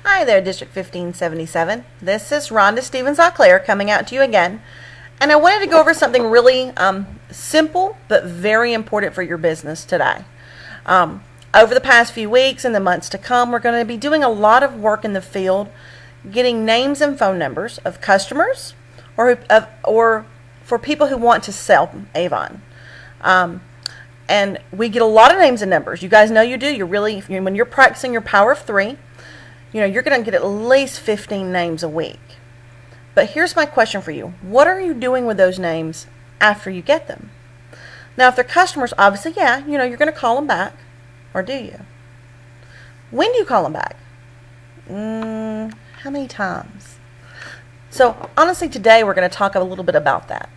Hi there, District 1577. This is Rhonda Stephens-Auclair coming out to you again. And I wanted to go over something really simple but very important for your business today. Over the past few weeks and the months to come, we're going to be doing a lot of work in the field getting names and phone numbers of customers or for people who want to sell Avon. And we get a lot of names and numbers. You guys know you do. When you're practicing your power of three, you're going to get at least 15 names a week. But here's my question for you. What are you doing with those names after you get them? Now, if they're customers, obviously, yeah, you're going to call them back. Or do you? When do you call them back? How many times? So, honestly, today we're going to talk a little bit about that.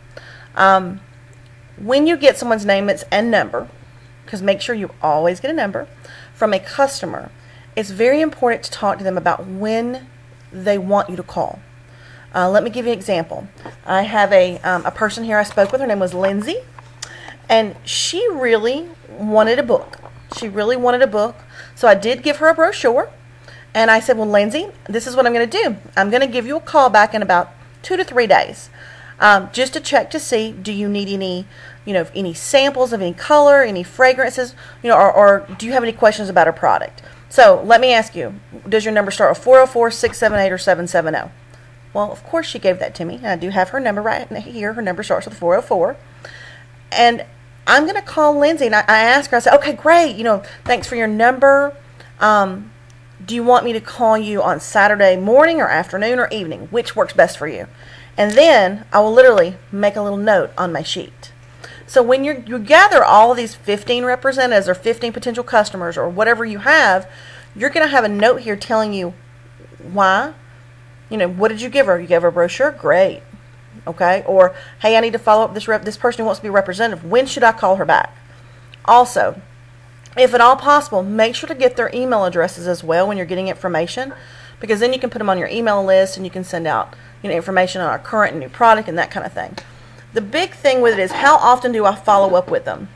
When you get someone's name and number, because make sure you always get a number, from a customer, it's very important to talk to them about when they want you to call. Let me give you an example. I have a person here I spoke with. Her name was Lindsay, and she really wanted a book. She really wanted a book, so I did give her a brochure, and I said, well, Lindsay, this is what I'm going to do. I'm going to give you a call back in about 2 to 3 days, just to check to see, do you need any samples of any color, any fragrances, or do you have any questions about a product? So let me ask you, does your number start with 404, 678, or 770? Well, of course she gave that to me, and I do have her number right here. Her number starts with 404. And I'm going to call Lindsay, and I asked her, I said, okay, great, thanks for your number. Do you want me to call you on Saturday morning or afternoon or evening? Which works best for you? And then I will literally make a little note on my sheet. So when you gather all of these 15 representatives or 15 potential customers or whatever you have, you're going to have a note here telling you why. What did you give her? You gave her a brochure? Great. Okay. Or, hey, I need to follow up this person who wants to be representative. When should I call her back? Also, if at all possible, make sure to get their email addresses as well when you're getting information, because then you can put them on your email list and you can send out information on our current and new product and that kind of thing. The big thing with it is, how often do I follow up with them?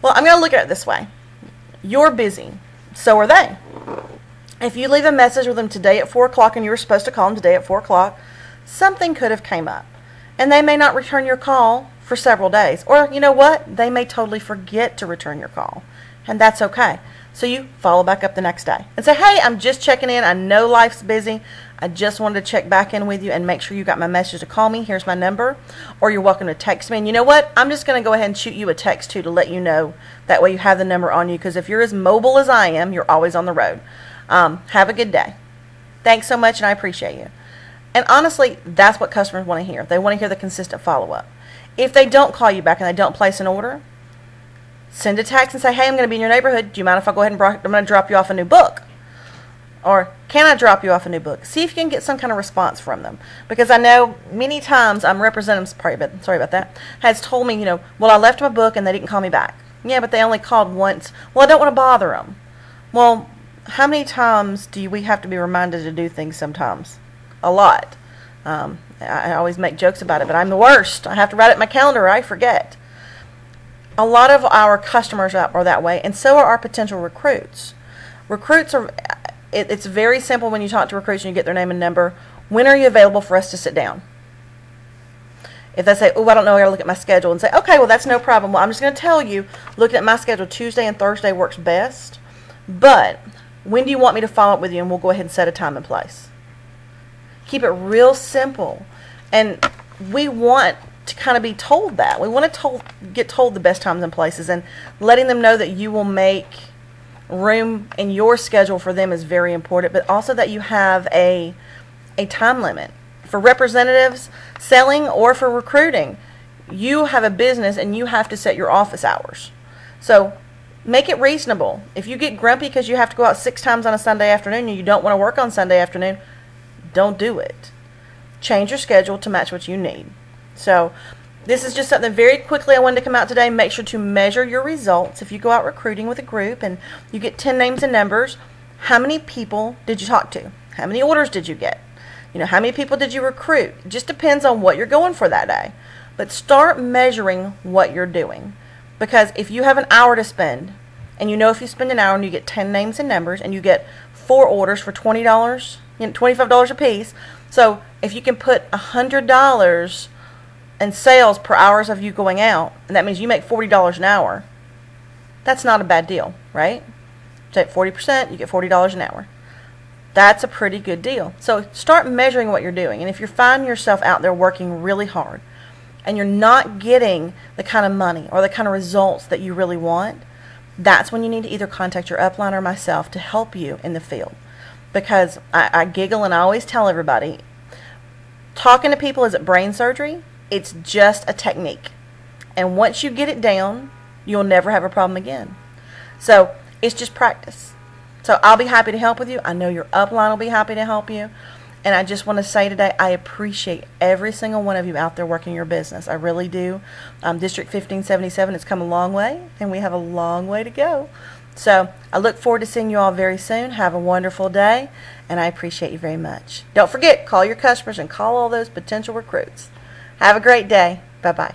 Well, I'm going to look at it this way. You're busy. So are they. If you leave a message with them today at 4 o'clock and you were supposed to call them today at 4 o'clock, something could have came up. And they may not return your call for several days. Or, you know what? They may totally forget to return your call. And that's okay. So you follow back up the next day and say, hey, I'm just checking in. I know life's busy. I just wanted to check back in with you and make sure you got my message to call me. Here's my number. Or you're welcome to text me. And you know what? I'm just going to go ahead and shoot you a text too to let you know. That way you have the number on you, because if you're as mobile as I am, you're always on the road. Have a good day. Thanks so much, and I appreciate you. And honestly, that's what customers want to hear. They want to hear the consistent follow-up. If they don't call you back and they don't place an order, send a text and say, hey, I'm going to be in your neighborhood. Do you mind if I go ahead and I'm going to drop you off a new book? Or can I drop you off a new book? See if you can get some kind of response from them. Because I know many times representatives, sorry about that, has told me, well, I left my book and they didn't call me back. Yeah, but they only called once. Well, I don't want to bother them. Well, how many times do we have to be reminded to do things sometimes? A lot. I always make jokes about it, but I'm the worst. I have to write it in my calendar or I forget. A lot of our customers are that way, and so are our potential recruits. Recruits it's very simple when you talk to recruits and you get their name and number. When are you available for us to sit down? If they say, oh, I don't know, I got to look at my schedule, and say, okay, well, that's no problem. Well, I'm just going to tell you, looking at my schedule, Tuesday and Thursday works best. But when do you want me to follow up with you? And we'll go ahead and set a time and place. Keep it real simple. And we want to kind of be told that. We want to get told the best times and places, and letting them know that you will make room in your schedule for them is very important, but also that you have a time limit. For representatives selling or for recruiting, you have a business and you have to set your office hours. So make it reasonable. If you get grumpy because you have to go out 6 times on a Sunday afternoon and you don't want to work on Sunday afternoon, don't do it. Change your schedule to match what you need. So this is just something very quickly I wanted to come out today. Make sure to measure your results. If you go out recruiting with a group and you get 10 names and numbers, how many people did you talk to? How many orders did you get? How many people did you recruit? It just depends on what you're going for that day. But start measuring what you're doing. Because if you have an hour to spend, and if you spend an hour and you get 10 names and numbers and you get 4 orders for $20, $25 a piece. So if you can put $100 in sales per hours of you going out, and that means you make $40 an hour, that's not a bad deal, right? Take 40%, you get $40 an hour. That's a pretty good deal. So start measuring what you're doing. And if you're finding yourself out there working really hard and you're not getting the kind of money or the kind of results that you really want, that's when you need to either contact your upline or myself to help you in the field. Because I giggle and I always tell everybody, talking to people isn't brain surgery. It's just a technique. And once you get it down, you'll never have a problem again. So it's just practice. So I'll be happy to help with you. I know your upline will be happy to help you. And I just want to say today, I appreciate every single one of you out there working your business. I really do. District 1577 has come a long way, and we have a long way to go. So I look forward to seeing you all very soon. Have a wonderful day, and I appreciate you very much. Don't forget, call your customers and call all those potential recruits. Have a great day. Bye-bye.